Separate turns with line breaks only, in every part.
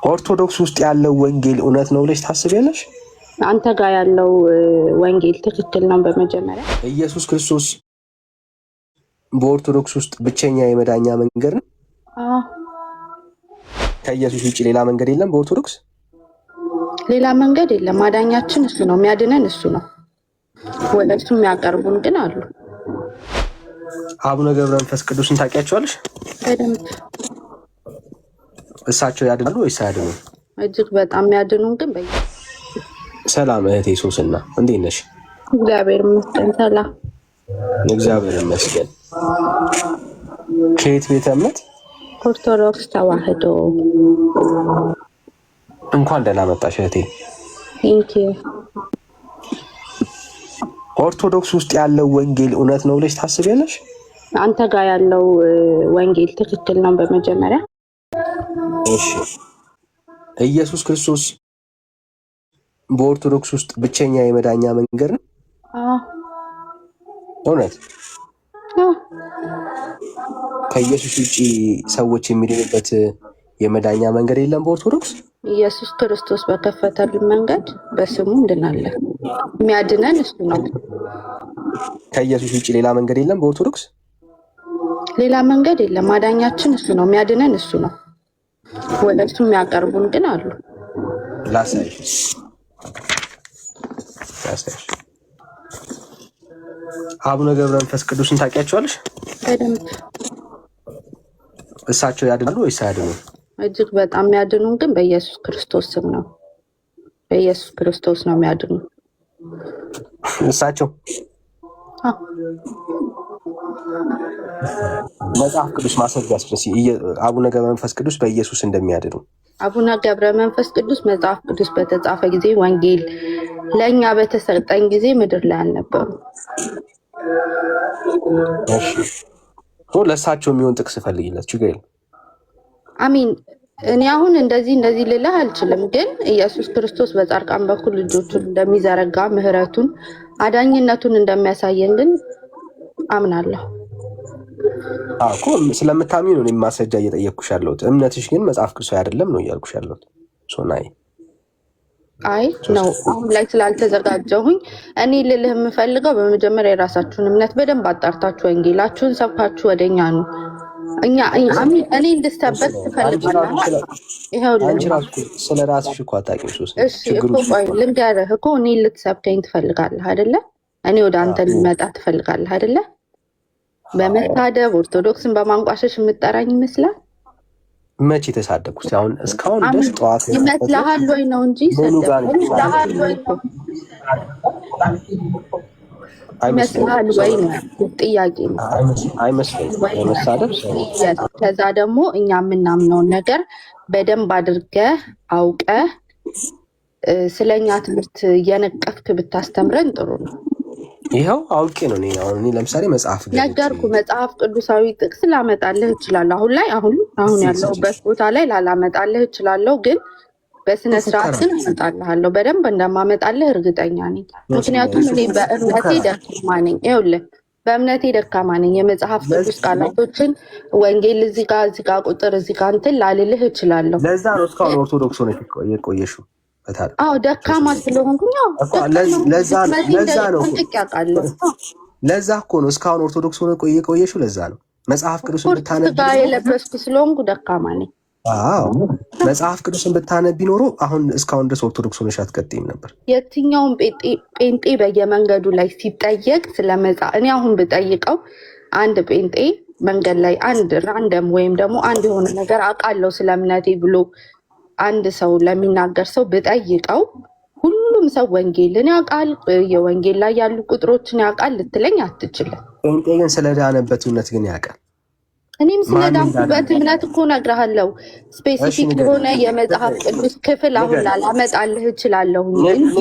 ኦርቶዶክስ ውስጥ ያለው ወንጌል እውነት ነው ብለሽ ታስቢያለሽ?
አንተ ጋር ያለው ወንጌል ትክክል ነው? በመጀመሪያ
ኢየሱስ ክርስቶስ በኦርቶዶክስ ውስጥ ብቸኛ የመዳኛ መንገድ ነው። ከኢየሱስ ውጭ ሌላ መንገድ የለም። በኦርቶዶክስ
ሌላ መንገድ የለም። ማዳኛችን እሱ ነው፣ የሚያድነን እሱ ነው። ወደ እሱ የሚያቀርቡን ግን አሉ።
አቡነ ገብረ መንፈስ ቅዱስን ታውቂያቸዋለሽ?
በደንብ።
እሳቸው ያድናሉ ወይስ አያድኑ?
እጅግ በጣም የሚያድኑን ግን
ሰላም እህቴ ሶስና እንዴት ነሽ?
እግዚአብሔር ይመስገን ሰላም።
እግዚአብሔር ይመስገን። ከየት ቤተ እምነት?
ኦርቶዶክስ ተዋህዶ።
እንኳን ደህና መጣሽ እህቴ።
ቴንክ ዩ።
ኦርቶዶክስ ውስጥ ያለው ወንጌል እውነት ነው ብለሽ ታስቢያለሽ?
አንተ ጋር ያለው ወንጌል ትክክል ነው? በመጀመሪያ
እሺ፣ ኢየሱስ ክርስቶስ በኦርቶዶክስ ውስጥ ብቸኛ የመዳኛ መንገድ ነው? እውነት? ከኢየሱስ ውጭ ሰዎች የሚድኑበት የመዳኛ መንገድ የለም በኦርቶዶክስ?
ኢየሱስ ክርስቶስ በከፈተልን መንገድ በስሙ እንድናለን። የሚያድነን እሱ ነው።
ከኢየሱስ ውጭ ሌላ መንገድ የለም በኦርቶዶክስ?
ሌላ መንገድ የለም። ማዳኛችን እሱ ነው፣ የሚያድነን እሱ ነው። ወደ እሱ የሚያቀርቡን ግን አሉ።
ላሳይሽ። አቡነ ገብረ መንፈስ ቅዱስን ታውቂያቸዋለሽ?
በደንብ።
እሳቸው ያድናሉ ወይስ አያድኑ?
እጅግ በጣም የሚያድኑን ግን በኢየሱስ ክርስቶስ ስም ነው። በኢየሱስ ክርስቶስ ነው የሚያድኑ
እሳቸው። መጽሐፍ ቅዱስ ማስረጃ ስለ አቡነ ገብረ መንፈስ ቅዱስ በኢየሱስ እንደሚያድኑ።
አቡነ ገብረ መንፈስ ቅዱስ መጽሐፍ ቅዱስ በተጻፈ ጊዜ ወንጌል ለእኛ በተሰጠኝ ጊዜ ምድር ላይ አልነበሩ።
ለእሳቸው የሚሆን ጥቅስ ፈልጊለት፣ ችግር የለም።
አሚን። እኔ አሁን እንደዚህ ልልህ አልችልም፣ ግን ኢየሱስ ክርስቶስ በጻድቃን በኩል ልጆቹን እንደሚዘረጋ ምሕረቱን አዳኝነቱን እንደሚያሳየን ግን አምናለሁ።
እኮ ስለምታምኚ ነው እኔም ማስረጃ እየጠየቅኩሽ ያለሁት። እምነትሽ ግን መጽሐፍ ቅዱስ አይደለም ነው እያልኩሽ ያለሁት። ሶናይ
አይ ነው አሁን ላይ ስላልተዘጋጀሁኝ እኔ ልልህ የምፈልገው በመጀመሪያ የራሳችሁን እምነት በደንብ አጣርታችሁ ወንጌላችሁን ሰብካችሁ ወደኛ ነው። እኔ እንድሰበክ ትፈልጋለህ? ይኸውልህ
ስለ ራስሽ እኮ አታውቂም።
እሺ እኮ ቆይ ልንገርህ እኮ እኔ ልትሰብከኝ ትፈልጋለህ አይደለ? እኔ ወደ አንተ ልመጣ ትፈልጋለህ አይደለ? በመታደብ ኦርቶዶክስን በማንቋሸሽ የምጠራኝ ይመስላል?
መቼ ተሳደብኩ? አሁን እስካሁን ድረስ ጠዋት
ይመስልሃል ወይ ነው እንጂ ይመስልሃል ወይ ነው ጥያቄ ነው።
አይመስለኝም መሳደብ።
ከዛ ደግሞ እኛ የምናምነውን ነገር በደንብ አድርገህ አውቀህ ስለኛ ትምህርት እየነቀፍክ ብታስተምረን ጥሩ ነው።
ይኸው አውቄ ነው። እኔ ለምሳሌ መጽሐፍ
ነገርኩ፣ መጽሐፍ ቅዱሳዊ ጥቅስ ላመጣልህ እችላለሁ። አሁን ያለሁበት ቦታ ላይ ላላመጣልህ እችላለሁ፣ ግን በስነ ስርዓት ግን አመጣልሃለሁ። በደንብ እንደማመጣልህ እርግጠኛ ነኝ። ምክንያቱም እኔ በእምነቴ ደካማ ነኝ። ይኸውልህ በእምነቴ ደካማ ነኝ። የመጽሐፍ ቅዱስ ቃላቶችን ወንጌል እዚህ ጋር ቁጥር እዚህ ጋር እንትን ላልልህ እችላለሁ።
ለዛ ነው እስካሁን ኦርቶዶክስ ሆነሽ የቆየሽው።
አዎ ደካማ ስለሆንኩኝ
ለዛ እኮ ነው እስካሁን ኦርቶዶክስ ሆነ የቆየሽው። ለዛ ነው መጽሐፍ ቅዱስን ብታነቢ
የለበስኩ ስለሆንኩ ደካማ ነኝ።
መጽሐፍ ቅዱስን ብታነቢ ኖሮ አሁን እስካሁን ድረስ ኦርቶዶክስ ሆነሽ አትቀጥይም ነበር።
የትኛውም ጴንጤ በየመንገዱ ላይ ሲጠየቅ እኔ አሁን ብጠይቀው አንድ ጴንጤ መንገድ ላይ አንድ ራንደም ወይም ደግሞ አንድ የሆነ ነገር አውቃለሁ ስለ እምነቴ ብሎ አንድ ሰው ለሚናገር ሰው ብጠይቀው ሁሉም ሰው ወንጌልን ያውቃል፣ የወንጌል ላይ ያሉ ቁጥሮችን ያውቃል ልትለኝ አትችልም።
ጴንጤ ግን ስለዳነበት እምነት ግን ያውቃል።
እኔም ስለዳንኩበት እምነት እኮ እነግርሃለሁ። ስፔሲፊክ የሆነ የመጽሐፍ ቅዱስ ክፍል አሁን ላላመጣልህ እችላለሁ እንጂ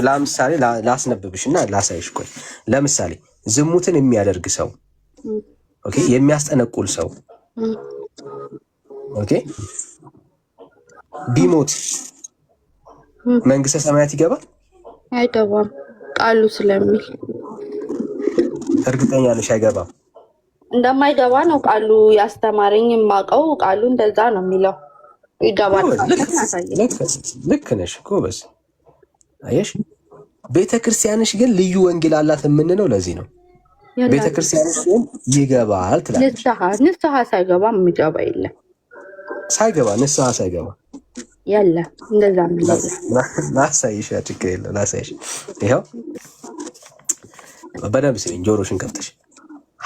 ለምሳሌ ላስነብብሽ እና ላሳይሽ። ቆይ ለምሳሌ ዝሙትን የሚያደርግ ሰው የሚያስጠነቁል ሰው ቢሞት መንግስተ ሰማያት ይገባል?
አይገባም። ቃሉ ስለሚል
እርግጠኛ ነሽ? አይገባም።
እንደማይገባ ነው ቃሉ ያስተማረኝ። የማውቀው ቃሉ እንደዛ ነው የሚለው። ይገባል።
ልክ ነሽ ጎበዝ። አየሽ፣ ቤተክርስቲያንሽ ግን ልዩ ወንጌል አላት የምንለው ለዚህ ነው። ቤተክርስቲያንሽ ግን ይገባል ትላለች።
ንስሐ ሳይገባ የሚገባ የለም።
ንስሐ ሳይገባ
የለም። እንደዛ
ላሳይሽ፣ ችግር የለም ላሳይሽ። ይኸው በደንብ ስሚኝ፣ ጆሮሽን ከፍተሽ።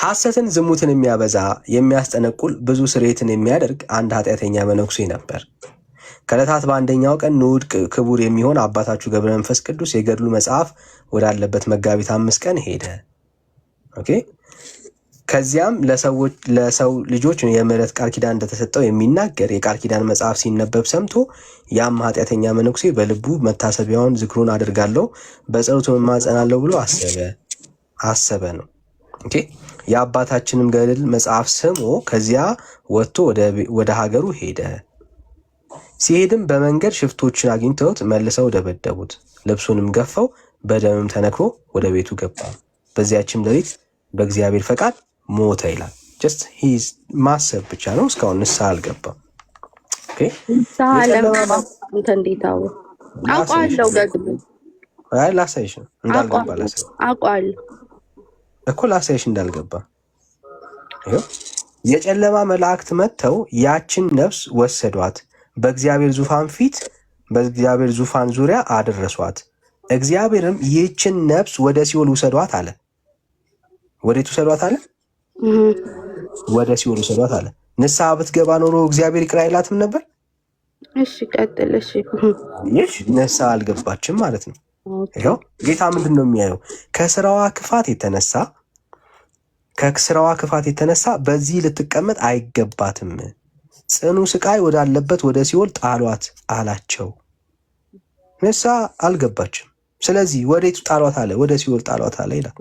ሐሰትን፣ ዝሙትን የሚያበዛ የሚያስጠነቁል፣ ብዙ ስርየትን የሚያደርግ አንድ ኃጢአተኛ መነኩሴ ነበር። ከዕለታት በአንደኛው ቀን ንዑድ ክቡር የሚሆን አባታችሁ ገብረ መንፈስ ቅዱስ የገድሉ መጽሐፍ ወዳለበት መጋቢት 5 ቀን ሄደ። ኦኬ። ከዚያም ለሰው ልጆች የምህረት ቃል ኪዳን እንደተሰጠው የሚናገር የቃል ኪዳን መጽሐፍ ሲነበብ ሰምቶ ያም ኃጢአተኛ መነኩሴ በልቡ መታሰቢያውን ዝክሩን አድርጋለሁ በጸሎቱ እማጸናለሁ ብሎ አሰበ ነው። ኦኬ። የአባታችንም ገድል መጽሐፍ ስሞ ከዚያ ወጥቶ ወደ ሀገሩ ሄደ። ሲሄድም በመንገድ ሽፍቶችን አግኝተውት መልሰው ደበደቡት፣ ልብሱንም ገፈው በደምም ተነክሮ ወደ ቤቱ ገባ። በዚያችም ሌሊት በእግዚአብሔር ፈቃድ ሞተ ይላል። ጀስት ማሰብ ብቻ ነው። እስካሁን ንስሐ አልገባም። ላሳይሽ ነው እንዳልገባ ላሳይሽ እንዳልገባ። የጨለማ መላእክት መጥተው ያችን ነፍስ ወሰዷት፣ በእግዚአብሔር ዙፋን ዙሪያ አደረሷት። እግዚአብሔርም ይህችን ነፍስ ወደ ሲኦል ውሰዷት አለ። ወዴት ውሰዷት አለ? ወደ ሲኦል ውሰዷት አለ። ንስሐ ብትገባ ኖሮ እግዚአብሔር ይቅር አይላትም ነበር?
እሺ ቀጥል። እሺ
ንስሐ አልገባችም ማለት ነው። ይኸው ጌታ ምንድን ነው የሚያየው? ከስራዋ ክፋት የተነሳ በዚህ ልትቀመጥ አይገባትም፣ ጽኑ ስቃይ ወዳለበት ወደ ሲኦል ጣሏት አላቸው። ንስሐ አልገባችም። ስለዚህ ወዴት ጣሏት አለ? ወደ ሲኦል ጣሏት አለ ይላል።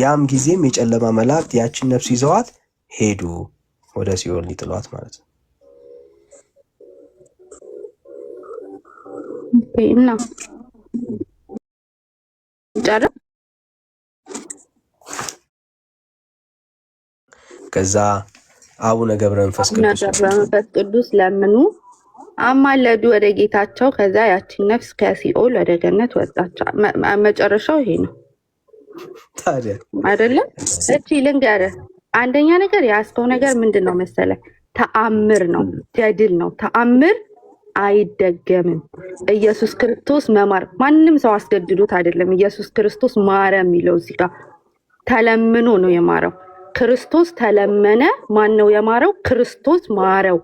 ያም ጊዜም የጨለማ መላእክት ያችን ነፍስ ይዘዋት ሄዱ፣ ወደ ሲኦል ሊጥሏት ማለት ነው። ከዛ አቡነ ገብረ መንፈስ
ቅዱስ ለምኑ አማለዱ ወደ ጌታቸው። ከዛ ያችን ነፍስ ከሲኦል ወደ ገነት ወጣች። መጨረሻው ይሄ ነው
ታዲያ
አይደለም? እቺ ልንገርህ፣ አንደኛ ነገር የያዝከው ነገር ምንድን ነው መሰለ? ተአምር ነው፣ ገድል ነው። ተአምር አይደገምም። ኢየሱስ ክርስቶስ መማር ማንም ሰው አስገድዶት አይደለም። ኢየሱስ ክርስቶስ ማረ የሚለው እዚህ ጋር ተለምኖ ነው የማረው። ክርስቶስ ተለመነ። ማን ነው የማረው? ክርስቶስ ማረው።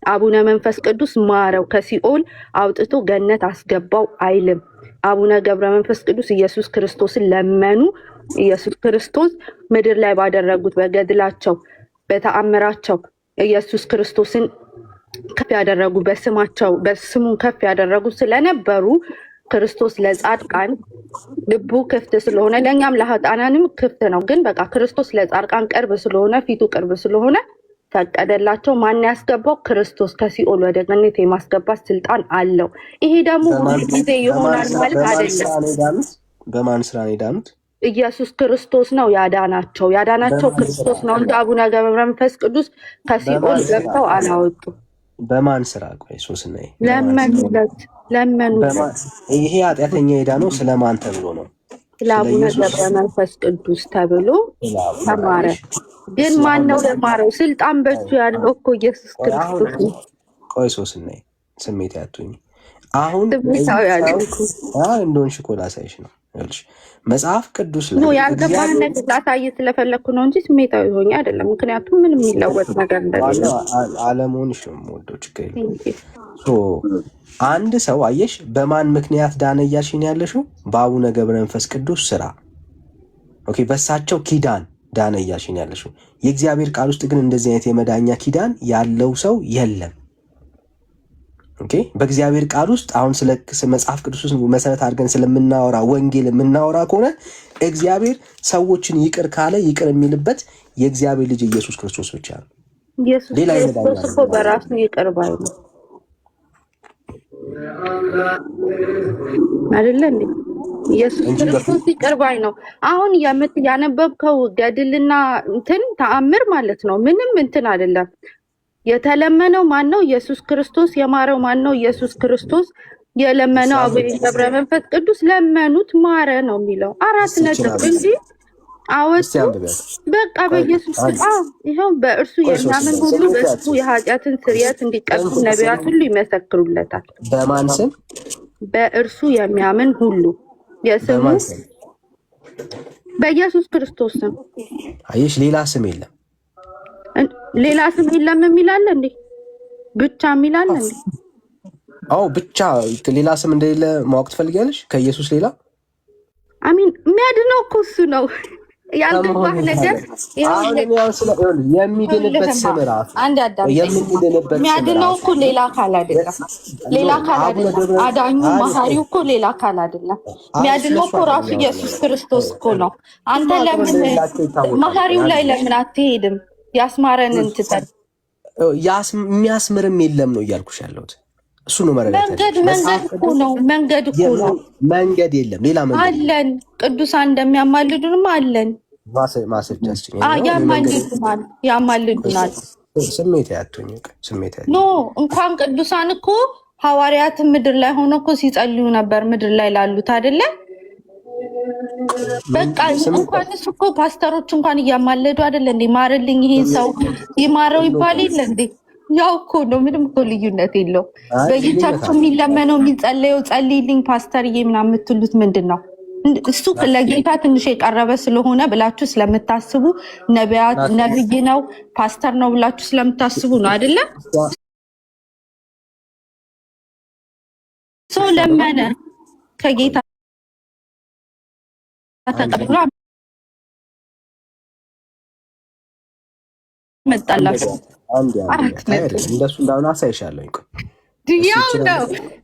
አቡነ መንፈስ ቅዱስ ማረው፣ ከሲኦል አውጥቶ ገነት አስገባው አይልም። አቡነ ገብረ መንፈስ ቅዱስ ኢየሱስ ክርስቶስን ለመኑ። ኢየሱስ ክርስቶስ ምድር ላይ ባደረጉት በገድላቸው በተአምራቸው ኢየሱስ ክርስቶስን ከፍ ያደረጉ በስሙን ከፍ ያደረጉ ስለነበሩ ክርስቶስ ለጻድቃን ልቡ ክፍት ስለሆነ ለእኛም ለኃጥአናንም ክፍት ነው። ግን በቃ ክርስቶስ ለጻድቃን ቅርብ ስለሆነ ፊቱ ቅርብ ስለሆነ ፈቀደላቸው። ማን ያስገባው? ክርስቶስ ከሲኦል ወደ ገነት የማስገባት ስልጣን አለው። ይሄ ደግሞ ሁሉ ጊዜ ይሆናል ማለት አይደለም።
በማን ስራ ነው የዳኑት?
ኢየሱስ ክርስቶስ ነው ያዳናቸው። ክርስቶስ ነው እንጂ አቡነ ገብረ መንፈስ ቅዱስ ከሲኦል ገብተው አላወጡ።
በማን ስራ? ቆይ ሶስና
ለመኑለት።
ይሄ ኃጢአተኛ የዳነው ስለማን ተብሎ ነው?
ለአቡነ ገብረ መንፈስ ቅዱስ ተብሎ ተማረ። ግን ማን ነው የማረው? ስልጣን በእጁ ያለው እኮ ኢየሱስ ክርስቶስ ነው።
ቆይ ሶስና ስሜት ያቱኝ አሁን እንደሆንሽ እኮ ላሳይሽ ነው። መጽሐፍ ቅዱስ ላይ
ያልገባህን ነገር ላሳይ ስለፈለግኩ ነው እንጂ ስሜታዊ ሆኜ አይደለም። ምክንያቱም ምንም የሚለወጥ ነገር እንደሌለ
አለመሆንሽ ነው የምወደው። ችግር አንድ ሰው አየሽ፣ በማን ምክንያት ዳነ እያልሽኝ ያለሽው? በአቡነ ገብረ መንፈስ ቅዱስ ስራ። ኦኬ፣ በሳቸው ኪዳን ዳነ እያልሽኝ ያለሽው። የእግዚአብሔር ቃል ውስጥ ግን እንደዚህ አይነት የመዳኛ ኪዳን ያለው ሰው የለም። ኦኬ፣ በእግዚአብሔር ቃል ውስጥ አሁን ስለ መጽሐፍ ቅዱስ መሰረት አድርገን ስለምናወራ ወንጌል የምናወራ ከሆነ እግዚአብሔር ሰዎችን ይቅር ካለ ይቅር የሚልበት የእግዚአብሔር ልጅ ኢየሱስ ክርስቶስ ብቻ ነው።
ሌላ ክርስቶስ እኮ በራሱ ይቅር ባይ ነው አይደለ እንዴ? ኢየሱስ ክርስቶስ ይቅር ባይ ነው። አሁን ያነበብከው ገድልና እንትን ተአምር ማለት ነው ምንም እንትን አይደለም። የተለመነው ማን ነው? ኢየሱስ ክርስቶስ። የማረው ማን ነው? ኢየሱስ ክርስቶስ። የለመነው አቡነ ገብረ መንፈስ ቅዱስ። ለመኑት ማረ ነው የሚለው 4 ነጥብ እንጂ አወጡ። በቃ በኢየሱስ ይኸው በእርሱ የሚያምን ሁሉ በእሱ የኃጢአትን ስርየት እንዲቀበል ነቢያት ሁሉ ይመሰክሩለታል።
በማን ስም?
በእርሱ የሚያምን ሁሉ የስሙ በኢየሱስ ክርስቶስ ስም።
አየሽ፣ ሌላ ስም የለም።
ሌላ ስም የለም የሚላለ እንዴ? ብቻ የሚላለ እንዴ?
አዎ ብቻ ሌላ ስም እንደሌለ ማወቅ ትፈልጊያለሽ? ከኢየሱስ ሌላ
አሚን። የሚያድነው እኮ እሱ ነው። ያልገባህ ነገር
የሚድንበት ስም ራሱ
የሚያድነው እኮ ሌላ አካል አይደለም። ሌላ አካል አይደለም። አዳኙ መሐሪው እኮ ሌላ አካል አይደለም። የሚያድነው እኮ ራሱ ኢየሱስ ክርስቶስ እኮ ነው። አንተ ለምን መሐሪው ላይ ለምን አትሄድም? ያስማረንን ትተን
የሚያስምርም የለም ነው እያልኩሽ ያለሁት። እሱ ነው መረዳት።
መንገድ እኮ ነው። መንገድ እኮ ነው።
መንገድ የለም፣ ሌላ መንገድ
አለን። ቅዱሳን እንደሚያማልዱንም አለን።
ማስረጃችን
ያማልዱናል።
ስሜት ያቱኝ ስሜት
ኖ እንኳን ቅዱሳን እኮ ሐዋርያትን ምድር ላይ ሆኖ እኮ ሲጸልዩ ነበር። ምድር ላይ ላሉት አይደለ? በቃ እንኳን እሱ እኮ ፓስተሮች እንኳን እያማለዱ አይደለ እንዴ? ማርልኝ ይሄን ሰው ይማረው ይባል የለ እንዴ? ያው እኮ ነው። ምንም እኮ ልዩነት የለው። በየቻችሁ የሚለመነው የሚጸለየው ጸልይልኝ ፓስተርዬ ምናምን የምትሉት ምንድን ነው? እሱ ለጌታ ትንሽ የቀረበ ስለሆነ ብላችሁ ስለምታስቡ ነብይ ነው ፓስተር ነው ብላችሁ ስለምታስቡ ነው አይደለ? ሰው ለመነ ከጌታ ተቀብሎ መጣላችሁ።
እንደሱ እንዳሁን አሳይሻለሁ።
ያው ነው።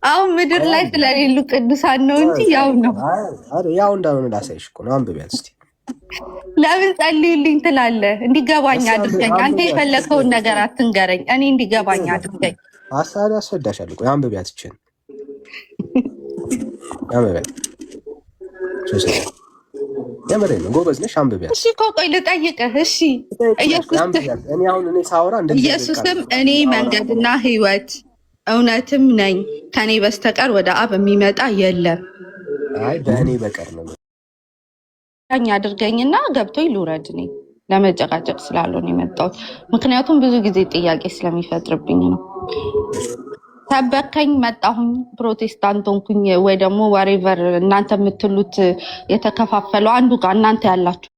አሁን ምድር ላይ ስለሌሉ ቅዱሳን ነው እንጂ ያው ነው።
ያው እንዳሁን ላሳይሽ እኮ ነው። አንብቢያት እስኪ።
ለምን ጸልዩልኝ ትላለህ? እንዲገባኝ አድርገኝ። አንተ የፈለከውን ነገር አትንገረኝ፣ እኔ እንዲገባኝ አድርገኝ።
አስረዳሻለሁ። ቆይ አንብቢያት ይችን አንብቢያት። የምሬን ነው። ጎበዝ ነሽ። አንብቢያት።
እሺ ቆይ ልጠይቅህ። እሺ ኢየሱስም እኔ መንገድና ሕይወት እውነትም ነኝ፣ ከኔ በስተቀር ወደ አብ የሚመጣ የለም።
አይ በእኔ በቀር ነው
አድርገኝና ገብቶኝ ልውረድ። እኔ ለመጨቃጨቅ ስላልሆነ የመጣሁት ምክንያቱም ብዙ ጊዜ ጥያቄ ስለሚፈጥርብኝ ነው። ሰበከኝ፣ መጣሁኝ፣ ፕሮቴስታንት ሆንኩኝ ወይ ደግሞ ወሬቨር እናንተ የምትሉት የተከፋፈለው አንዱ ጋር እናንተ ያላችሁ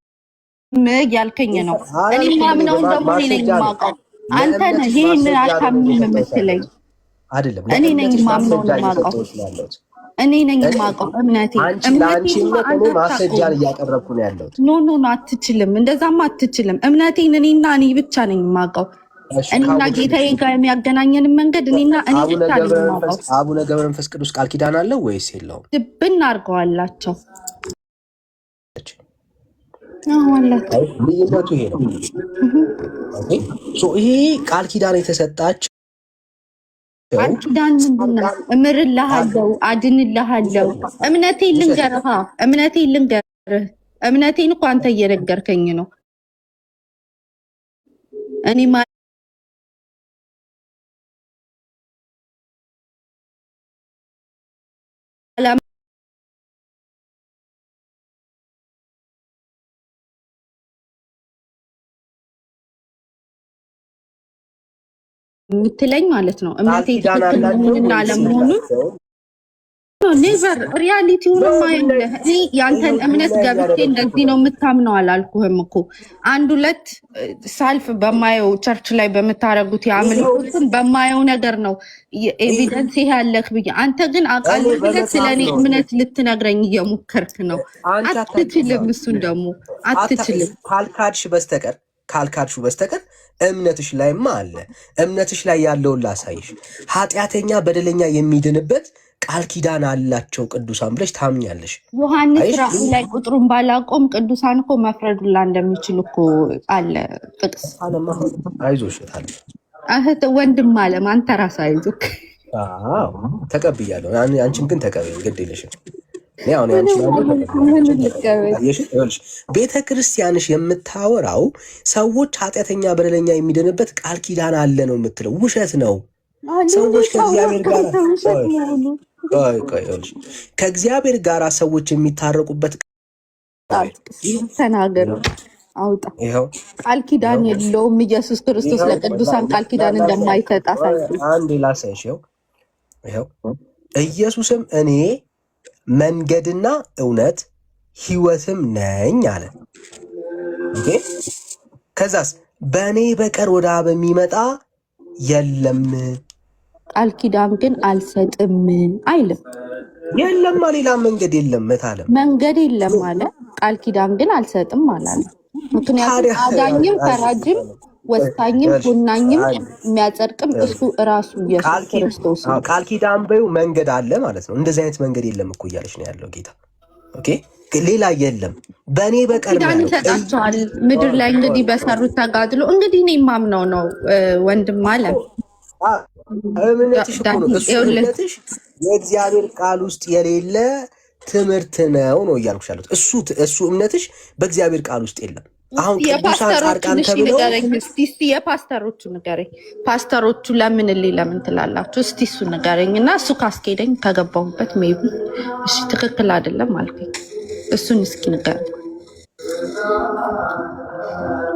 ያልከኝ ነው። እኔ ማምነውን ደግሞ እኔ ነኝ የማውቀው። አንተ ነህ ይህን አታምንም የምትለኝ። እኔ ነኝ ማምነውን የማውቀው። እኔ ነኝ የማውቀው እምነቴ
ማስረጃን እያቀረብኩ ነው ያለሁት።
ኖ አትችልም፣ እንደዛማ አትችልም። እምነቴን እኔና እኔ ብቻ ነኝ የማውቀው። እኔና ጌታዬ ጋር የሚያገናኘንን መንገድ እኔና እኔ ብቻ ነኝ የማውቀው።
አቡነ ገብረ መንፈስ ቅዱስ ቃል ኪዳን አለው ወይስ የለውም?
ድብን አድርገዋላቸው።
ልዩነቱ ይሄ ነው። ይሄ ቃል ኪዳን የተሰጣቸው
ቃል ኪዳን ምንድን ነው? እምርልሃለሁ፣ አድንልሃለሁ። እምነቴን ልንገርህ፣ እምነቴን እኮ አንተ እየነገርከኝ ነው። እኔ የምትለኝ ማለት ነው። እምነቴ ትክክል መሆንና አለመሆኑ ኔቨር ሪያሊቲውን ማየለህ። እኔ ያንተን እምነት ገብቼ እንደዚህ ነው የምታምነው አላልኩህም እኮ። 1-2 ሳልፍ በማየው ቸርች ላይ በምታረጉት የአምልኮትን በማየው ነገር ነው ኤቪደንስ ይሄ ያለክ ብዬ። አንተ ግን አውቃለሁ ብለህ ስለኔ እምነት ልትነግረኝ እየሞከርክ ነው። አትችልም። እሱን ደግሞ አትችልም
ካልካድሹ በስተቀር እምነትሽ ላይማ አለ። እምነትሽ ላይ ያለውን ላሳይሽ። ኃጢአተኛ በደለኛ የሚድንበት ቃል ኪዳን አላቸው ቅዱሳን ብለሽ ታምኛለሽ።
ዮሐንስ ራእይ ላይ ቁጥሩን ባላቆም ቅዱሳን እኮ መፍረዱላ እንደሚችል እኮ አለ ጥቅስ።
አይዞሽ
እህት ወንድም አለም አንተ ራስህ አይዞህ።
ተቀብያለሁ። አንቺም ግን ተቀበይ፣ ግድ የለሽም። ቤተ ክርስቲያንሽ የምታወራው ሰዎች ኃጢአተኛ በደለኛ የሚድንበት ቃል ኪዳን አለ ነው የምትለው። ውሸት ነው። ሰዎች ከእግዚአብሔር ጋር ሰዎች የሚታረቁበት
ተናገር አውጣ። ቃል ኪዳን የለውም ኢየሱስ ክርስቶስ ለቅዱሳን ቃል ኪዳን እንደማይሰጥ አሳይ።
አንዴ ላሳይሽ። ይኸው ኢየሱስም እኔ መንገድና እውነት ሕይወትም ነኝ አለ። ከዛስ በእኔ በቀር ወደ አብ የሚመጣ የለም፣
ቃል ኪዳን ግን አልሰጥም አይልም።
የለማ ሌላ መንገድ የለም። መታለም
መንገድ የለም አለ። ቃል ኪዳን ግን አልሰጥም አላለ። ምክንያቱም አዳኝም ፈራጅም ወሳኝም ኮናኝም የሚያጸድቅም እሱ እራሱ ኢየሱስ ክርስቶስ ነው።
ቃል ኪዳን በይው መንገድ አለ ማለት ነው። እንደዚህ አይነት መንገድ የለም እኮ እያለች ነው ያለው ጌታ። ኦኬ ሌላ የለም በእኔ በቀር
ኪዳን ይሰጣቸዋል። ምድር ላይ እንግዲህ በሰሩት ተጋድሎ እንግዲህ እኔ የማምነው ነው ወንድም አለ
እምነትሽ እኮ ነው። እሱ እምነትሽ የእግዚአብሔር ቃል ውስጥ የሌለ ትምህርት ነው እያልኩሽ ያሉት። እሱ እምነትሽ በእግዚአብሔር ቃል ውስጥ የለም። አሁን ቅዱሳን ጻድቃን ተብለው
እስቲ የፓስተሮቹ ንገረኝ። ፓስተሮቹ ለምን ትላላችሁ? እስቲ እሱ ንገረኝ እና እሱ ካስኬደኝ ከገባሁበት ሜቢ እሺ ትክክል አይደለም አልኩኝ። እሱን እስኪ ንገረኝ።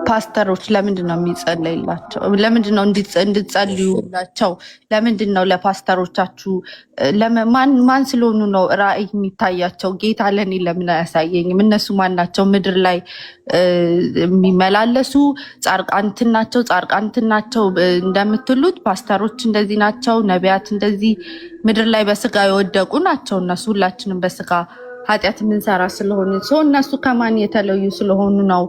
ፓስተሮች ለምንድን ነው የሚጸለይላቸው? ለምንድን ነው እንድትጸልዩላቸው? ለምንድን ነው ለፓስተሮቻችሁ ማን ስለሆኑ ነው ራእይ የሚታያቸው? ጌታ ለእኔ ለምን አያሳየኝም? እነሱ ማን ናቸው? ምድር ላይ የሚመላለሱ ጻድቃንትን ናቸው እንደምትሉት ፓስተሮች እንደዚህ ናቸው፣ ነቢያት እንደዚህ ምድር ላይ በስጋ የወደቁ ናቸው። እነሱ ሁላችንም በስጋ ኃጢአት የምንሰራ ስለሆነ እነሱ ከማን የተለዩ ስለሆኑ ነው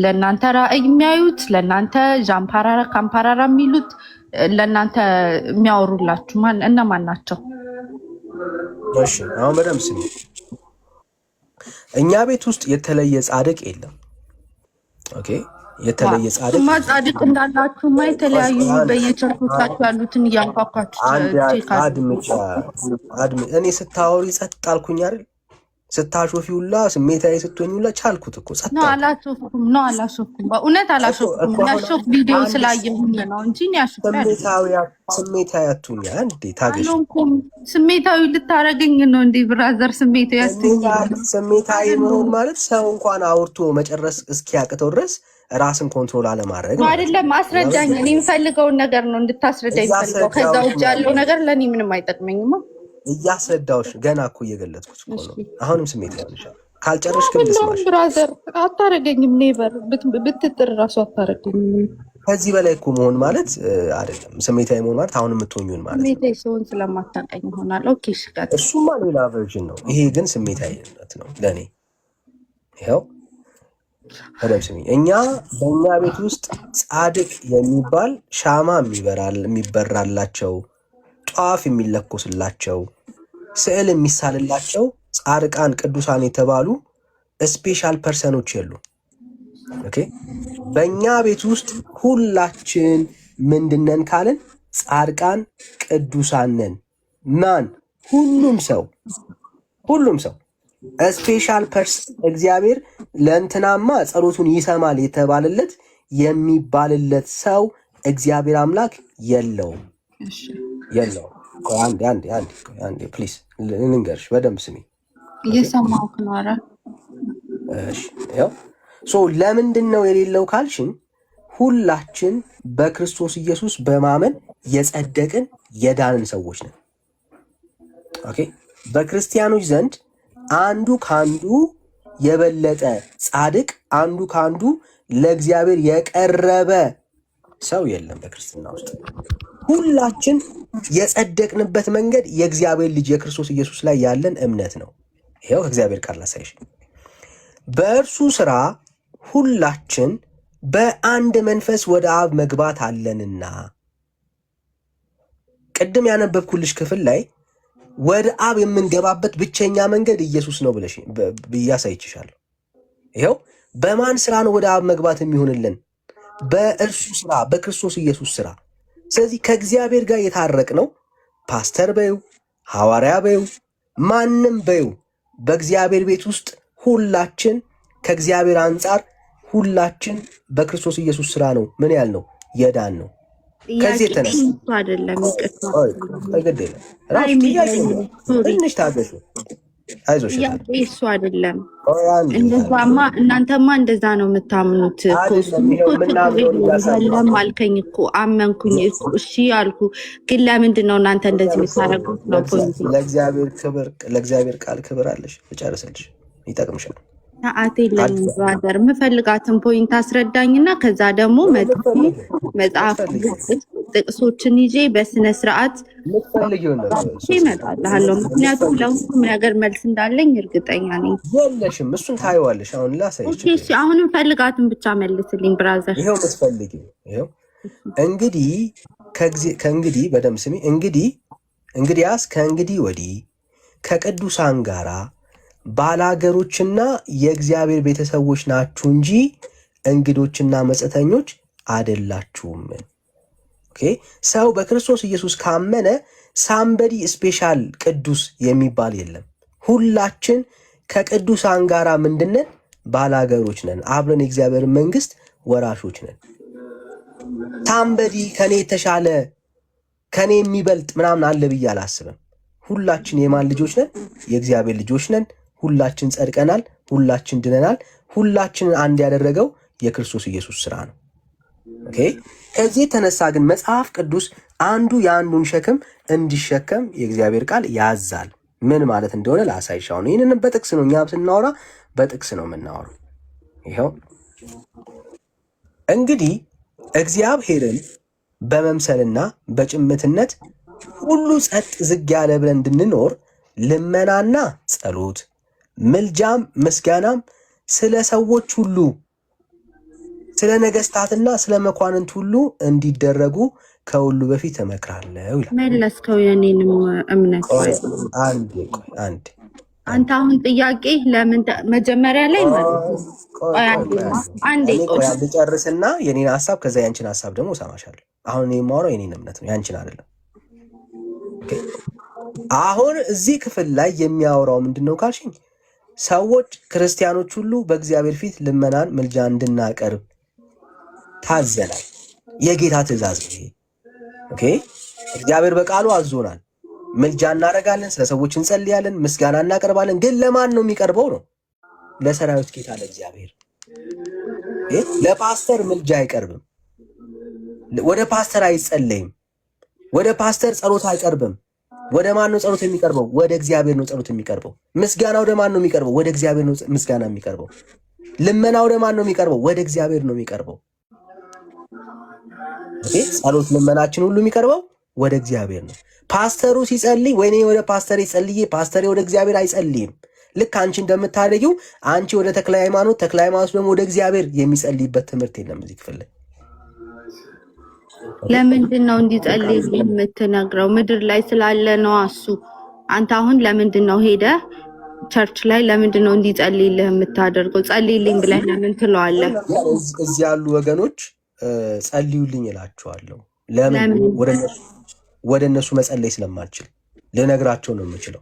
ለእናንተ ራእይ የሚያዩት? ለእናንተ ዣምፓራራ ካምፓራራ የሚሉት ለእናንተ የሚያወሩላችሁ እነማን ናቸው?
እሺ አሁን በደምብ ስሚ። እኛ ቤት ውስጥ የተለየ ጻድቅ የለም። ኦኬ የተለየ
ጻድቅ እንዳላችሁማ የተለያዩ በየቸርቾቻችሁ ያሉትን እያንኳኳችሁ
እኔ ስታወሪ ጸጥ አልኩኝ አይደል? ስታሾፊ ሁላ ስሜታዊ ስትሆኝ ሁላ ቻልኩት እኮ ጸጥ
አላሾፍኩም። በእውነት አላሾፍኩም። ያሾፍ ቪዲዮ ስላየሁኝ ነው እንጂ
ስሜታዊ አትሁኝ። አንዴ ታገሽ።
ስሜታዊ ልታረገኝ ነው እንዴ ብራዘር? ስሜታዊ
መሆን ማለት ሰው እንኳን አውርቶ መጨረስ እስኪያቅተው ድረስ ራስን ኮንትሮል አለማድረግ
አይደለም። አስረዳኝ። እኔ የምፈልገውን ነገር ነው እንድታስረዳኝ ፈልገው። ከዛ ውጭ ያለው ነገር ለእኔ ምንም አይጠቅመኝማ።
እያስረዳሁሽ ገና እኮ እየገለጥኩት እኮ ነው። አሁንም ስሜት ያልሻል። ካልጨረሽ ግን ልስማሽ።
ብራዘር አታረገኝም። ኔቨር ብትጥር ራሱ አታረገኝም።
ከዚህ በላይ እኮ መሆን ማለት አይደለም። ስሜታዊ መሆን ማለት አሁን የምትሆኙን ማለት ነው።
ስሜታዊ ሲሆን ስለማታውቀኝ ይሆናል። ኦኬ
እሱማ ሌላ ቨርዥን ነው። ይሄ ግን ስሜታዊነት ነው ለእኔ። ይኸው በደምብ ስሚ። በእኛ ቤት ውስጥ ጻድቅ የሚባል ሻማ የሚበራላቸው፣ ጧፍ የሚለኮስላቸው፣ ስዕል የሚሳልላቸው ጻድቃን ቅዱሳን የተባሉ ስፔሻል ፐርሰኖች የሉ። ኦኬ በእኛ ቤት ውስጥ ሁላችን ምንድነን ካልን ጻድቃን ቅዱሳን ነን። ማን? ሁሉም ሰው ስፔሻል ፐርሰን እግዚአብሔር ለእንትናማ ጸሎቱን ይሰማል የተባለለት የሚባልለት ሰው እግዚአብሔር አምላክ የለውም። አንዴ ፕሊዝ ልንገርሽ፣ በደንብ ስሚ።
እየሰማሁህ ነው። ኧረ
ለምንድን ነው የሌለው ካልሽኝ፣ ሁላችን በክርስቶስ ኢየሱስ በማመን የጸደቅን የዳንን ሰዎች ነን። ኦኬ በክርስቲያኖች ዘንድ አንዱ ካንዱ የበለጠ ጻድቅ፣ አንዱ ካንዱ ለእግዚአብሔር የቀረበ ሰው የለም በክርስትና ውስጥ። ሁላችን የጸደቅንበት መንገድ የእግዚአብሔር ልጅ የክርስቶስ ኢየሱስ ላይ ያለን እምነት ነው። ይኸው ከእግዚአብሔር ቃል ላሳይሽ። በእርሱ ስራ ሁላችን በአንድ መንፈስ ወደ አብ መግባት አለንና። ቅድም ያነበብኩልሽ ክፍል ላይ ወደ አብ የምንገባበት ብቸኛ መንገድ ኢየሱስ ነው ብዬ አሳይችሻለሁ። ይኸው በማን ስራ ነው ወደ አብ መግባት የሚሆንልን? በእርሱ ስራ፣ በክርስቶስ ኢየሱስ ስራ። ስለዚህ ከእግዚአብሔር ጋር የታረቅ ነው ፓስተር በይው፣ ሐዋርያ በይው፣ ማንም በዩ በእግዚአብሔር ቤት ውስጥ ሁላችን ከእግዚአብሔር አንጻር ሁላችን በክርስቶስ ኢየሱስ ስራ ነው ምን ያህል ነው የዳን ነው። ከዚህ የተነሳ
አይደለም
ትንሽ ታገሱ፣ አይዞሽ።
እሱ አይደለም እንደዛማ፣ እናንተማ እንደዛ ነው የምታምኑት። ለም አልከኝ እኮ አመንኩኝ እኮ እሺ አልኩ። ግን ለምንድን ነው እናንተ እንደዚህ የምታደርጉት? ነው ፖይንት።
ለእግዚአብሔር ቃል ክብር አለሽ። ልጨርስልሽ፣ ይጠቅምሻል።
ሰዓት የለኝም ብራዘር። የምፈልጋትን ፖይንት አስረዳኝና ከዛ ደግሞ መጽሐፍ ጥቅሶችን ይዤ በስነ ስርዓት እመጣልሃለሁ። ምክንያቱም ለሁሉም ነገር መልስ እንዳለኝ እርግጠኛ ነኝ።
የለሽም፣ እሱን ታየዋለሽ። አሁን ላሳይሽ።
አሁን የምፈልጋትን ብቻ መልስልኝ ብራዘር።
ይኸው የምትፈልጊው ይኸው። እንግዲህ ከእንግዲህ በደምብ ስሚ። እንግዲያስ ከእንግዲህ ወዲህ ከቅዱሳን ጋራ ባላገሮችና የእግዚአብሔር ቤተሰቦች ናችሁ እንጂ እንግዶችና መጻተኞች አይደላችሁም። ሰው በክርስቶስ ኢየሱስ ካመነ ሳምበዲ ስፔሻል ቅዱስ የሚባል የለም። ሁላችን ከቅዱሳን ጋር ምንድነን? ባላገሮች ነን። አብረን የእግዚአብሔር መንግስት ወራሾች ነን። ሳምበዲ ከኔ የተሻለ ከኔ የሚበልጥ ምናምን አለ ብዬ አላስብም። ሁላችን የማን ልጆች ነን? የእግዚአብሔር ልጆች ነን። ሁላችን ጸድቀናል። ሁላችን ድነናል። ሁላችንን አንድ ያደረገው የክርስቶስ ኢየሱስ ስራ ነው። ኦኬ። ከዚህ የተነሳ ግን መጽሐፍ ቅዱስ አንዱ የአንዱን ሸክም እንዲሸከም የእግዚአብሔር ቃል ያዛል። ምን ማለት እንደሆነ ላሳይሻው ነው። ይህንን በጥቅስ ነው፣ እኛ ስናወራ በጥቅስ ነው የምናወራው። ይኸው እንግዲህ እግዚአብሔርን በመምሰልና በጭምትነት ሁሉ ጸጥ ዝግ ያለ ብለን እንድንኖር ልመናና ጸሎት፣ ምልጃም ምስጋናም ስለ ሰዎች ሁሉ ስለ ነገስታትና ስለ መኳንንት ሁሉ እንዲደረጉ ከሁሉ በፊት እመክራለሁ ይላል።
መለስከው የኔንም እምነት። አንተ አሁን ጥያቄ ለምን መጀመሪያ ላይ
ልጨርስና የኔን ሀሳብ ከዛ ያንቺን ሀሳብ ደግሞ እሰማሻለሁ። አሁን የማወራው የኔን እምነት ነው፣ ያንቺን አይደለም። አሁን እዚህ ክፍል ላይ የሚያወራው ምንድን ነው ካልሽኝ፣ ሰዎች ክርስቲያኖች ሁሉ በእግዚአብሔር ፊት ልመናን ምልጃ እንድናቀርብ ታዘናል። የጌታ ትእዛዝ ነው። ኦኬ፣ እግዚአብሔር በቃሉ አዞናል። ምልጃ እናደርጋለን፣ ስለ ሰዎች እንጸልያለን፣ ምስጋና እናቀርባለን። ግን ለማን ነው የሚቀርበው? ነው ለሰራዊት ጌታ ለእግዚአብሔር። ለፓስተር ምልጃ አይቀርብም። ወደ ፓስተር አይጸለይም። ወደ ፓስተር ጸሎት አይቀርብም። ወደ ማን ነው ጸሎት የሚቀርበው? ወደ እግዚአብሔር ነው ጸሎት የሚቀርበው። ምስጋና ወደ ማን ነው የሚቀርበው? ወደ እግዚአብሔር ነው ምስጋና የሚቀርበው። ልመና ወደ ማን ነው የሚቀርበው? ወደ እግዚአብሔር ነው የሚቀርበው። ጸሎት ልመናችን ሁሉ የሚቀርበው ወደ እግዚአብሔር ነው። ፓስተሩ ሲጸልይ ወይኔ ወደ ፓስተር ይጸልይ፣ ፓስተሬ ወደ እግዚአብሔር አይጸልይም። ልክ አንቺ እንደምታደርጊው አንቺ ወደ ተክለ ሃይማኖት፣ ተክለ ሃይማኖት ደግሞ ወደ እግዚአብሔር የሚጸልይበት ትምህርት የለም እዚህ ክፍል ላይ።
ለምንድን ነው እንዲጸልይ የምትነግረው? ምድር ላይ ስላለ ነው እሱ። አንተ አሁን ለምንድን ነው ሄደህ ቸርች ላይ ለምንድን ነው እንዲጸልይልህ የምታደርገው? ጸልይልኝ ብለህ ለምን ትለዋለህ?
እዚህ ያሉ ወገኖች ጸልዩልኝ እላቸዋለሁ። ለምን? ወደ እነሱ መጸለይ ስለማልችል ልነግራቸው ነው የምችለው።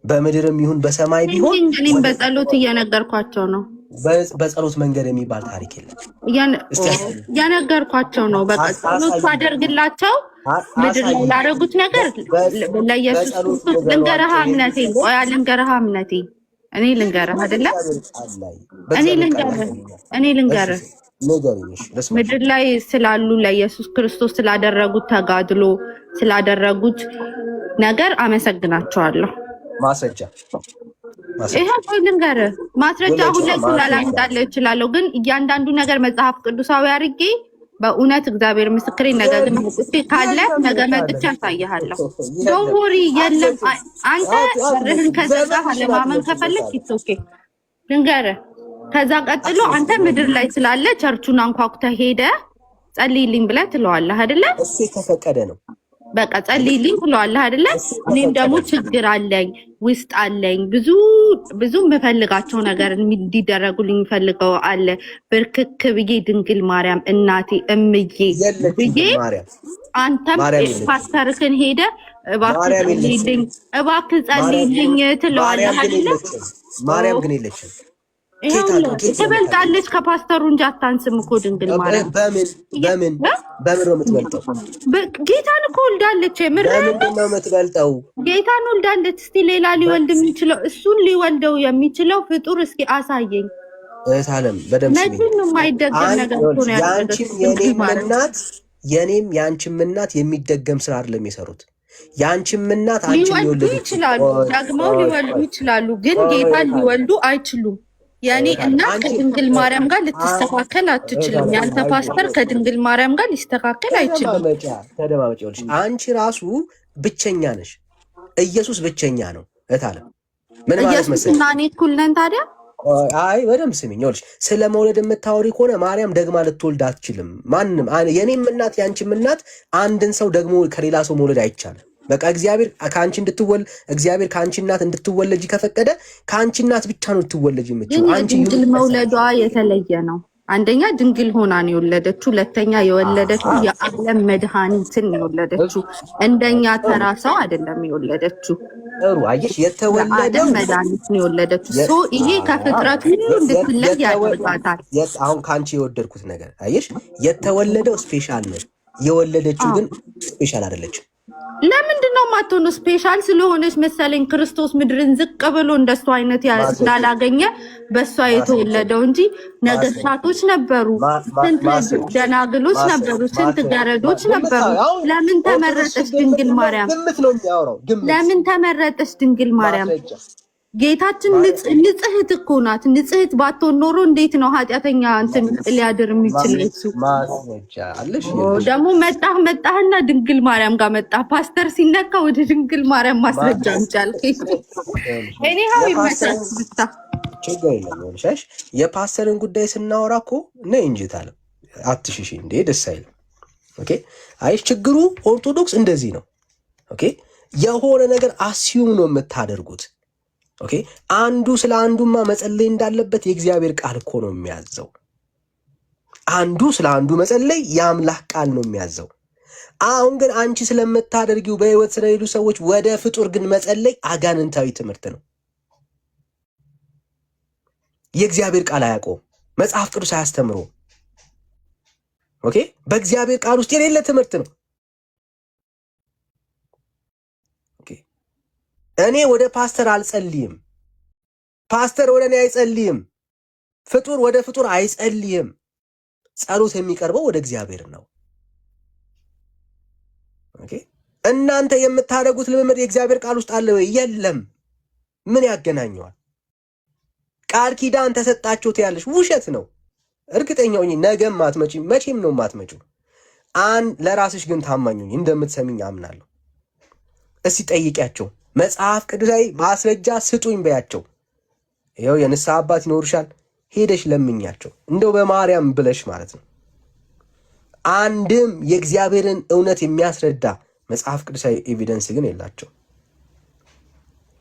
በምድርም ይሁን በሰማይ ቢሆን
እኔም በጸሎት እየነገርኳቸው ነው።
በጸሎት መንገድ የሚባል ታሪክ የለም።
እየነገርኳቸው ነው። በቃ ጸሎት አደርግላቸው ምድር ላይ ላደረጉት ነገር ለኢየሱስ ክርስቶስ ልንገርህ እምነቴ። ቆያ ልንገርህ እምነቴ። እኔ ልንገርህ አይደለም እኔ ልንገርህ ምድር ላይ ስላሉ ለኢየሱስ ክርስቶስ ስላደረጉት ተጋድሎ ስላደረጉት ነገር አመሰግናቸዋለሁ።
ማስረጃ
ይሄ ቆይ ልንገርህ፣ ማስረጃ አሁን ላይ ስላላመጣልህ እችላለሁ፣ ግን እያንዳንዱ ነገር መጽሐፍ ቅዱሳዊ አድርጌ በእውነት እግዚአብሔር ምስክሬ ነገር ግን መጥቼ ካለ ነገ መጥቼ አሳይሃለሁ። ዶንት የለም አንተ ርህን ከዘጋህ አለማመን ከፈለክ ኦኬ ልንገርህ። ከዛ ቀጥሎ አንተ ምድር ላይ ስላለ ቸርቹን አንኳኩተህ ሄደህ ጸልይልኝ ብለህ ትለዋለህ አይደለ?
እሱ የተፈቀደ ነው።
በቃ ጸልይልኝ ትለዋለህ አይደለ? እኔም ደግሞ ችግር አለኝ ውስጥ አለኝ ብዙ የምፈልጋቸው ነገር እንዲደረጉልኝ ፈልገው አለ። ብርክክ ብዬ ድንግል ማርያም እናቴ እምዬ ብዬ አንተም ፓስተርክን ሄደ እባክህ ጸልይልኝ፣ እባክህ ጸልይልኝ ትለዋለህ አይደለ?
ማርያም ግን የለችም።
ትበልጣለች ከፓስተሩ እንጂ አታንስም እኮ ድንግል ማርያም።
በምን ነው የምትበልጠው?
ጌታን እኮ ወልዳለች።
በምንድን ነው የምትበልጠው?
ጌታን ወልዳለች። እስቲ ሌላ ሊወልድ የሚችለው እሱን ሊወልደው የሚችለው ፍጡር እስኪ አሳየኝ።
እህታለም በደምብ
መቼም የማይደገም ነገር እኮ ነው ያደረገችው።
የኔም የአንቺም እናት የሚደገም ስራ አይደለም የሰሩት። የአንቺም እናት
ሊወልዱ ይችላሉ፣ ደግመው ሊወልዱ ይችላሉ፣ ግን ጌታን ሊወልዱ አይችሉም። የኔ እናት ከድንግል ማርያም ጋር ልትስተካከል አትችልም። ያንተ ፓስተር ከድንግል ማርያም ጋር ሊስተካከል አይችልም።
ተደማመጪ። አንቺ ራሱ ብቸኛ ነሽ፣ ኢየሱስ ብቸኛ ነው። እህታለም ምን ማለት መሰለሽ?
ኢየሱስና እኔ እኩል ነን ታዲያ?
አይ በደምብ ስሚኝ። ይኸውልሽ ስለ መውለድ የምታወሪ ከሆነ ማርያም ደግማ ልትወልድ አትችልም። ማንም የኔም እናት የአንቺም እናት አንድን ሰው ደግሞ ከሌላ ሰው መውለድ አይቻልም። በቃ እግዚአብሔር ከአንቺ እግዚአብሔር ከአንቺ እናት እንድትወለጅ ከፈቀደ ከአንቺ እናት ብቻ ነው ልትወለጅ የምትችለው። አንቺ
ድንግል መውለዷ የተለየ ነው። አንደኛ ድንግል ሆና ነው የወለደችው። ሁለተኛ የወለደችው የዓለም መድኃኒትን ነው የወለደችው። እንደኛ ተራ ሰው አይደለም የወለደችው።
ጥሩ አየሽ፣ የተወለደው
መድኃኒት ነው የወለደችው። ይሄ ከፍጥረት ሁሉ እንድትለይ ያደርጋታል።
አሁን ከአንቺ የወደድኩት ነገር አየሽ፣ የተወለደው ስፔሻል ነው፣ የወለደችው ግን ስፔሻል አይደለችም።
ለምንድን ነው የማትሆነው? ስፔሻል ስለሆነች መሰለኝ ክርስቶስ ምድርን ዝቅ ብሎ እንደሱ አይነት ስላላገኘ በእሷ የተወለደው እንጂ ነገስታቶች ነበሩ፣ ስንት ደናግሎች ነበሩ፣ ስንት ገረዶች ነበሩ። ለምን ተመረጠች ድንግል ማርያም? ለምን ተመረጠች ድንግል ማርያም? ጌታችን ንጽሕት እኮ ናት። ንጽሕት ባትሆን ኖሮ እንዴት ነው ኃጢአተኛ እንትን ሊያድር የሚችል? እሱ ደግሞ መጣህና ድንግል ማርያም ጋር መጣህ። ፓስተር ሲነካ ወደ ድንግል ማርያም ማስረጃ እንቻል። እኔ ሀው ይመሳል ብታ
ችግር የለም። ሻሽ የፓስተርን ጉዳይ ስናወራ እኮ ነይ እንጂ ታለም አትሽሺ እንዴ፣ ደስ አይልም። ኦኬ አይ ችግሩ ኦርቶዶክስ እንደዚህ ነው። ኦኬ የሆነ ነገር አስዩም ነው የምታደርጉት። ኦኬ አንዱ ስለ አንዱማ መጸለይ እንዳለበት የእግዚአብሔር ቃል እኮ ነው የሚያዘው። አንዱ ስለ አንዱ መጸለይ የአምላክ ቃል ነው የሚያዘው። አሁን ግን አንቺ ስለምታደርጊው በህይወት ስለሌሉ ሰዎች ወደ ፍጡር ግን መጸለይ አጋንንታዊ ትምህርት ነው። የእግዚአብሔር ቃል አያውቀውም። መጽሐፍ ቅዱስ አያስተምረውም። ኦኬ በእግዚአብሔር ቃል ውስጥ የሌለ ትምህርት ነው። እኔ ወደ ፓስተር አልጸልይም፣ ፓስተር ወደ እኔ አይጸልይም፣ ፍጡር ወደ ፍጡር አይጸልይም። ጸሎት የሚቀርበው ወደ እግዚአብሔር ነው። ኦኬ እናንተ የምታደርጉት ልምምድ የእግዚአብሔር ቃል ውስጥ አለ ወይ? የለም። ምን ያገናኘዋል? ቃል ኪዳን ተሰጣችሁት ያለሽ ውሸት ነው። እርግጠኛው ነገም ማትመጪ መቼም ነው ማትመጪው። ለራስሽ ግን ታማኙኝ እንደምትሰሚኝ አምናለሁ። እስቲ ጠይቂያቸው። መጽሐፍ ቅዱሳዊ ማስረጃ ስጡኝ በያቸው። ይኸው የንስሐ አባት ይኖርሻል፣ ሄደሽ ለምኛቸው፣ እንደው በማርያም ብለሽ ማለት ነው። አንድም የእግዚአብሔርን እውነት የሚያስረዳ መጽሐፍ ቅዱሳዊ ኤቪደንስ ግን የላቸው።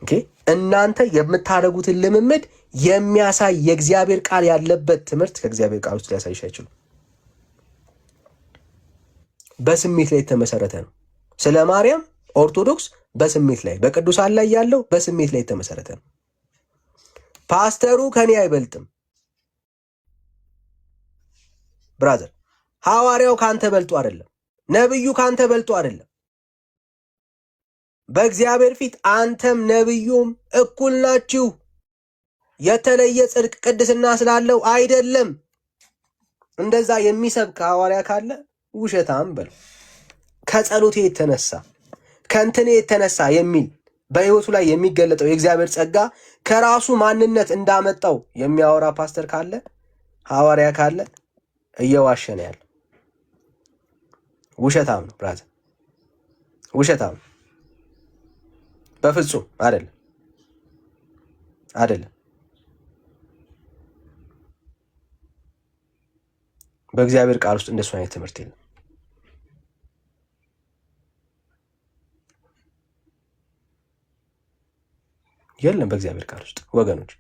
ኦኬ እናንተ የምታደርጉትን ልምምድ የሚያሳይ የእግዚአብሔር ቃል ያለበት ትምህርት ከእግዚአብሔር ቃል ውስጥ ሊያሳይሽ አይችሉም። በስሜት ላይ የተመሰረተ ነው። ስለ ማርያም ኦርቶዶክስ በስሜት ላይ በቅዱሳን ላይ ያለው በስሜት ላይ የተመሰረተ ነው። ፓስተሩ ከኔ አይበልጥም ብራዘር። ሐዋርያው ካንተ በልጦ አይደለም። ነብዩ ካንተ በልጦ አይደለም። በእግዚአብሔር ፊት አንተም ነብዩም እኩል ናችሁ። የተለየ ጽድቅ ቅድስና ስላለው አይደለም። እንደዛ የሚሰብክ ሐዋርያ ካለ ውሸታም በል። ከጸሎቴ የተነሳ ከእንትኔ የተነሳ የሚል በሕይወቱ ላይ የሚገለጠው የእግዚአብሔር ጸጋ ከራሱ ማንነት እንዳመጣው የሚያወራ ፓስተር ካለ ሐዋርያ ካለ እየዋሸነ ያለ ውሸታም ነው ብራዘር፣ ውሸታም በፍጹም አይደለም። በእግዚአብሔር ቃል ውስጥ እንደሱ አይነት ትምህርት የለም። የለም በእግዚአብሔር ቃል ውስጥ ወገኖች።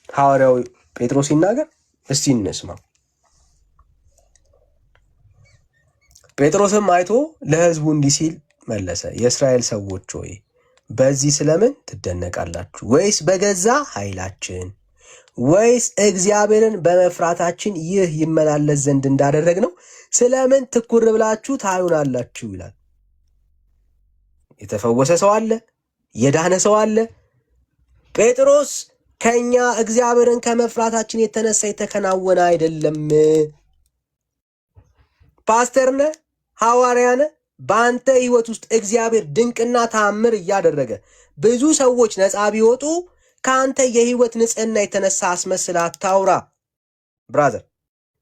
ሐዋርያው ጴጥሮስ ሲናገር እስቲ እንስማ። ጴጥሮስም አይቶ ለሕዝቡ እንዲህ ሲል መለሰ፣ የእስራኤል ሰዎች ሆይ በዚህ ስለምን ትደነቃላችሁ? ወይስ በገዛ ኃይላችን ወይስ እግዚአብሔርን በመፍራታችን ይህ ይመላለስ ዘንድ እንዳደረግነው ስለምን ትኩር ብላችሁ ታዩናላችሁ? ይላል። የተፈወሰ ሰው አለ፣ የዳነ ሰው አለ። ጴጥሮስ ከኛ እግዚአብሔርን ከመፍራታችን የተነሳ የተከናወነ አይደለም። ፓስተር ነህ፣ ሐዋርያ ነህ፣ በአንተ ህይወት ውስጥ እግዚአብሔር ድንቅና ተአምር እያደረገ ብዙ ሰዎች ነፃ ቢወጡ ከአንተ የህይወት ንጽህና የተነሳ አስመስል አታውራ። ብራዘር፣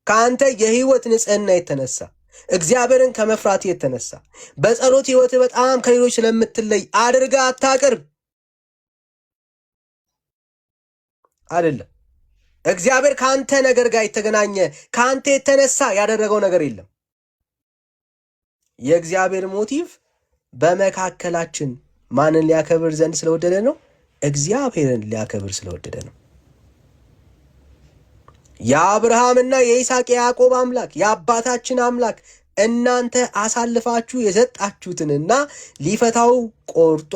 ከአንተ የህይወት ንጽህና የተነሳ እግዚአብሔርን ከመፍራት የተነሳ በጸሎት ህይወት በጣም ከሌሎች ስለምትለይ አድርጋ አታቅርብ። አይደለም። እግዚአብሔር ከአንተ ነገር ጋር የተገናኘ ከአንተ የተነሳ ያደረገው ነገር የለም። የእግዚአብሔር ሞቲቭ በመካከላችን ማንን ሊያከብር ዘንድ ስለወደደ ነው? እግዚአብሔርን ሊያከብር ስለወደደ ነው። የአብርሃምና የይስሐቅ የያዕቆብ አምላክ የአባታችን አምላክ እናንተ አሳልፋችሁ የሰጣችሁትንና ሊፈታው ቆርጦ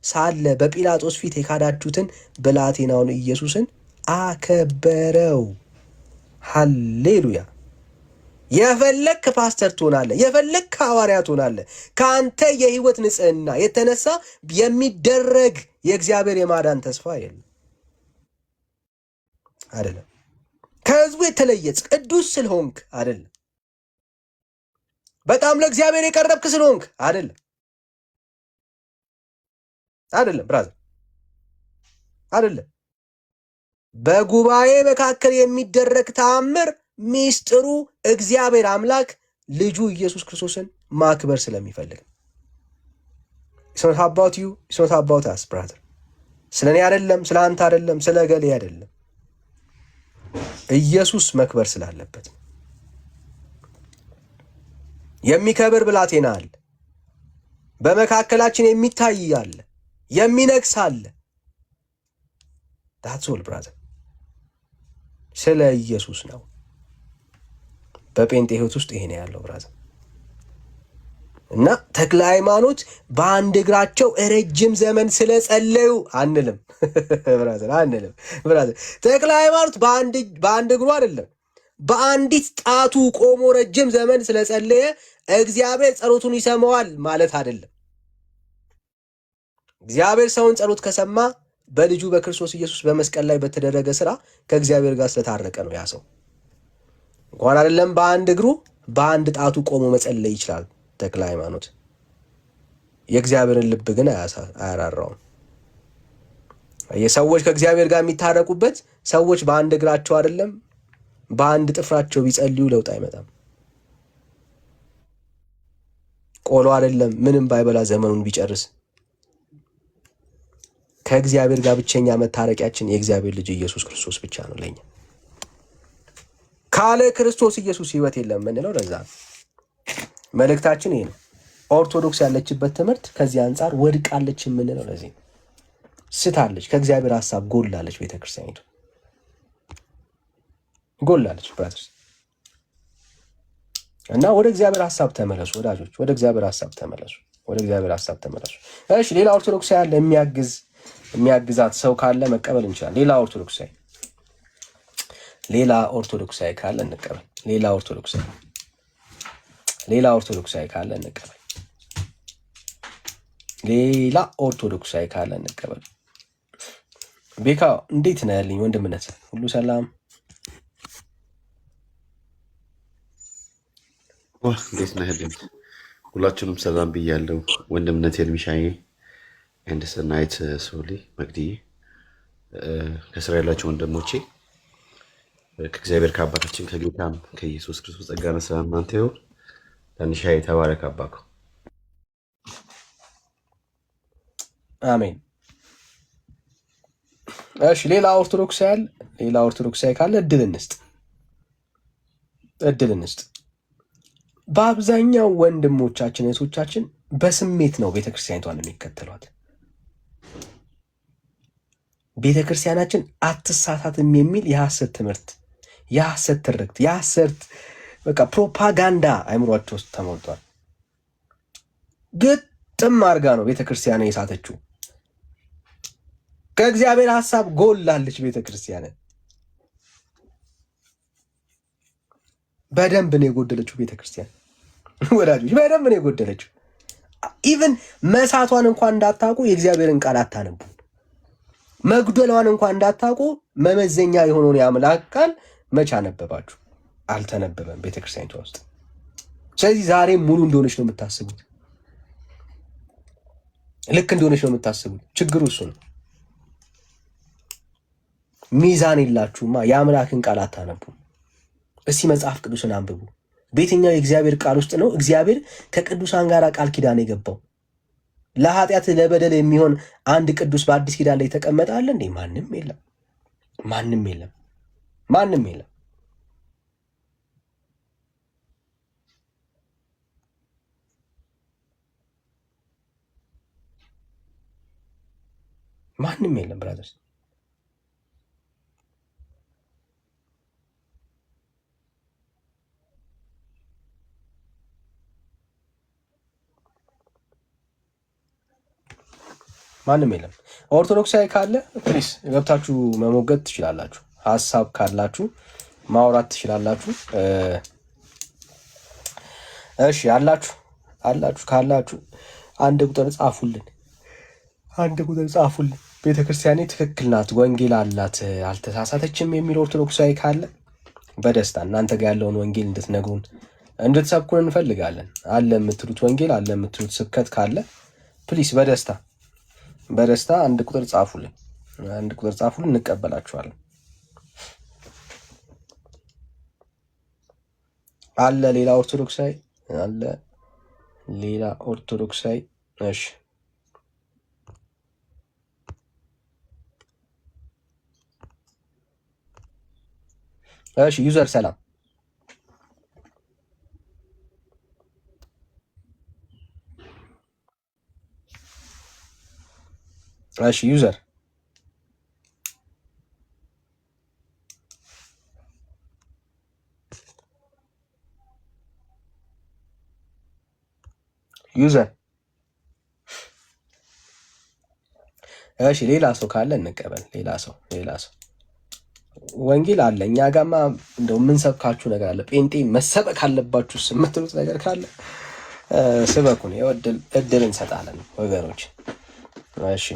ሳለ በጲላጦስ ፊት የካዳችሁትን ብላቴናውን ኢየሱስን አከበረው። ሃሌሉያ! የፈለክ ፓስተር ትሆናለህ፣ የፈለክ ሐዋርያ ትሆናለህ። ከአንተ የህይወት ንጽህና የተነሳ የሚደረግ የእግዚአብሔር የማዳን ተስፋ የለም። አይደለም። ከህዝቡ የተለየ ቅዱስ ስለሆንክ አይደለም። በጣም ለእግዚአብሔር የቀረብክ ስለሆንክ አይደለም። አይደለም ብራዘር፣ አይደለም። በጉባኤ መካከል የሚደረግ ተአምር ሚስጥሩ እግዚአብሔር አምላክ ልጁ ኢየሱስ ክርስቶስን ማክበር ስለሚፈልግ it's not about you, it's not about us brother። ስለ እኔ አይደለም፣ ስለ አንተ አይደለም፣ ስለ ገሌ አይደለም። ኢየሱስ መክበር ስላለበት የሚከብር ብላቴና አለ፣ በመካከላችን የሚታይ አለ፣ የሚነግስ አለ። that's all brother። ስለ ኢየሱስ ነው። በጴንጤ ህይወት ውስጥ ይሄ ነው ያለው ብራዘር። እና ተክለ ሃይማኖት በአንድ እግራቸው ረጅም ዘመን ስለጸለዩ አንልም ብራዘር፣ አንልም ብራዘር። ተክለ ሃይማኖት በአንድ እግሩ አይደለም በአንዲት ጣቱ ቆሞ ረጅም ዘመን ስለጸለየ እግዚአብሔር ጸሎቱን ይሰማዋል ማለት አይደለም። እግዚአብሔር ሰውን ጸሎት ከሰማ በልጁ በክርስቶስ ኢየሱስ በመስቀል ላይ በተደረገ ስራ ከእግዚአብሔር ጋር ስለታረቀ ነው። ያ ሰው እንኳን አይደለም በአንድ እግሩ በአንድ ጣቱ ቆሞ መጸለይ ይችላል ተክለ ሃይማኖት። የእግዚአብሔርን ልብ ግን አያራራውም። የሰዎች ከእግዚአብሔር ጋር የሚታረቁበት ሰዎች በአንድ እግራቸው አይደለም በአንድ ጥፍራቸው ቢጸልዩ ለውጥ አይመጣም። ቆሎ አይደለም ምንም ባይበላ ዘመኑን ቢጨርስ ከእግዚአብሔር ጋር ብቸኛ መታረቂያችን የእግዚአብሔር ልጅ ኢየሱስ ክርስቶስ ብቻ ነው። ለኛ ካለ ክርስቶስ ኢየሱስ ህይወት የለም የምንለው ለዛ ነው። መልእክታችን ይሄ ነው። ኦርቶዶክስ ያለችበት ትምህርት ከዚህ አንጻር ወድቃለች የምንለው ለዚህ ነው። ስታለች፣ ከእግዚአብሔር ሐሳብ ጎላለች። ቤተክርስቲያኒቱ ጎላለች ብራዘርስ። እና ወደ እግዚአብሔር ሐሳብ ተመለሱ ወዳጆች፣ ወደ እግዚአብሔር ሐሳብ ተመለሱ፣ ወደ እግዚአብሔር ሐሳብ ተመለሱ። እሺ፣ ሌላ ኦርቶዶክስ ያለ የሚያግዛት ሰው ካለ መቀበል እንችላለን። ሌላ ኦርቶዶክሳዊ ካለ እንቀበል። ሌላ ኦርቶዶክሳዊ ካለ እንቀበል። ሌላ ኦርቶዶክሳዊ ካለ እንቀበል። ቤካ እንዴት ነህ ያለኝ ወንድምነት? ሁሉ ሰላም?
እንዴት ነህ? ሁላችሁንም ሰላም ብያለሁ። ወንድምነት ኤልሚሻዬ አንድ ሰናይት ሶሊ መቅዲዬ ከስራ ያላችሁ ወንድሞቼ ከእግዚአብሔር ከአባታችን ከጌታም ከኢየሱስ ክርስቶስ ጸጋና ሰላም እናንተ ይሁን። ዳንሻዬ ተባረክ አባኩ።
አሜን። እሺ፣ ሌላ ኦርቶዶክሳዊ ካለ እድል እንስጥ። በአብዛኛው ወንድሞቻችን እህቶቻችን በስሜት ነው ቤተክርስቲያኒቷን የሚከተሏት። ቤተክርስቲያናችን አትሳሳትም የሚል የሐሰት ትምህርት፣ የሐሰት ትርክት፣ የሐሰት በቃ ፕሮፓጋንዳ አይምሯቸው ውስጥ ተሞልቷል። ግጥም አድርጋ ነው ቤተክርስቲያን የሳተችው። ከእግዚአብሔር ሐሳብ ጎላለች ቤተክርስቲያን። በደንብ ነው የጎደለችው ቤተክርስቲያን ወዳጆች፣ በደንብ ነው የጎደለችው። ኢቭን መሳቷን እንኳን እንዳታውቁ የእግዚአብሔርን ቃል አታነቡ። መጉደሏን እንኳን እንዳታውቁ መመዘኛ የሆነውን የአምላክ ቃል መቼ አነበባችሁ? አልተነበበም ቤተክርስቲያኒቷ ውስጥ። ስለዚህ ዛሬም ሙሉ እንደሆነች ነው የምታስቡት፣ ልክ እንደሆነች ነው የምታስቡት። ችግሩ እሱ ነው። ሚዛን የላችሁማ። የአምላክን ቃል አታነቡ። እስቲ መጽሐፍ ቅዱስን አንብቡ። በየትኛው የእግዚአብሔር ቃል ውስጥ ነው እግዚአብሔር ከቅዱሳን ጋር ቃል ኪዳን የገባው? ለኃጢአት ለበደል የሚሆን አንድ ቅዱስ በአዲስ ኪዳን ላይ የተቀመጠ አለ እንዴ? ማንም የለም። ማንም የለም። ማንም የለም። ማንም የለም ብራዘርስ። ማንም የለም። ኦርቶዶክሳዊ ካለ ፕሊስ ገብታችሁ መሞገት ትችላላችሁ። ሀሳብ ካላችሁ ማውራት ትችላላችሁ። እሺ አላችሁ ካላችሁ አንድ ቁጥር ጻፉልን። ቤተክርስቲያኔ ትክክል ናት፣ ወንጌል አላት፣ አልተሳሳተችም የሚል ኦርቶዶክሳዊ ካለ በደስታ እናንተ ጋር ያለውን ወንጌል እንድትነግሩን እንድትሰብኩን እንፈልጋለን። አለ የምትሉት ወንጌል አለ የምትሉት ስብከት ካለ ፕሊስ በደስታ አንድ ቁጥር ጻፉልን፣ እንቀበላችኋለን። አለ ሌላ ኦርቶዶክሳዊ እሺ ዩዘር ሰላም። እሺ ዩዘር እሺ ሌላ ሰው ካለ እንቀበል። ሌላ ሰው ወንጌል አለ እኛ ጋማ እንደው የምንሰብካችሁ ነገር አለ። ጴንጤ መሰበክ አለባችሁ የምትሉት ነገር ካለ ስበኩን። እድል እንሰጣለን ወገኖች። እሺ